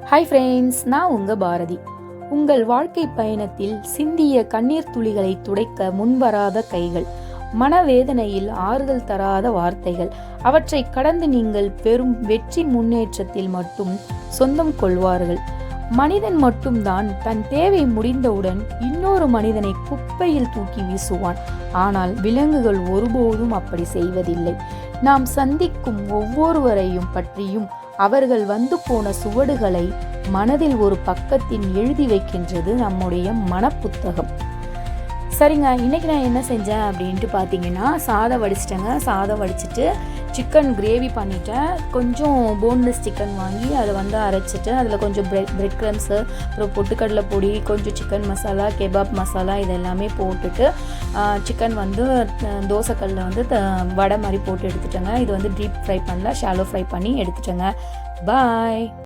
Hi friends, நான் உங்கள் பாரதி. உங்கள் வாழ்க்கை பயணத்தில் சிந்திய கண்ணீர் துளிகளை துடைக்க முன்வராத கைகள், மனவேதனையில் ஆறுதல் தராத வார்த்தைகள், அவற்றை கடந்து நீங்கள் பெரும் வெற்றி முன்னேற்றத்தில் மட்டும் சொந்தம் கொள்வார்கள். மனிதன் மட்டும்தான் தன் தேவை முடிந்தவுடன் இன்னொரு மனிதனை குப்பையில் தூக்கி வீசுவான். ஆனால் விலங்குகள் ஒருபோதும் அப்படி செய்வதில்லை. நாம் சந்திக்கும் ஒவ்வொருவரையும் பற்றியும் அவர்கள் வந்து போன சுவடுகளை மனதில் ஒரு பக்கத்தில் எழுதி வைக்கின்றது நம்முடைய மனப்புத்தகம். சரிங்க, இன்றைக்கி நான் என்ன செஞ்சேன் அப்படின்ட்டு பார்த்தீங்கன்னா, சாதம் வடிச்சிட்டேங்க. சாதம் வடிச்சிட்டு சிக்கன் கிரேவி பண்ணிட்டேன். கொஞ்சம் போன்லெஸ் சிக்கன் வாங்கி அதை அரைச்சிட்டு அதில் கொஞ்சம் பிரெட் க்ரம்ஸு, அப்புறம் பொட்டுக்கடலை பொடி, கொஞ்சம் சிக்கன் மசாலா, கெபாப் மசாலா இதெல்லாமே போட்டுட்டு சிக்கன் தோசைக்கல்லில் வடை மாதிரி போட்டு எடுத்துட்டேங்க. இது டீப் ஃப்ரை பண்ணல, ஷாலோ ஃப்ரை பண்ணி எடுத்துட்டேங்க. பாய்.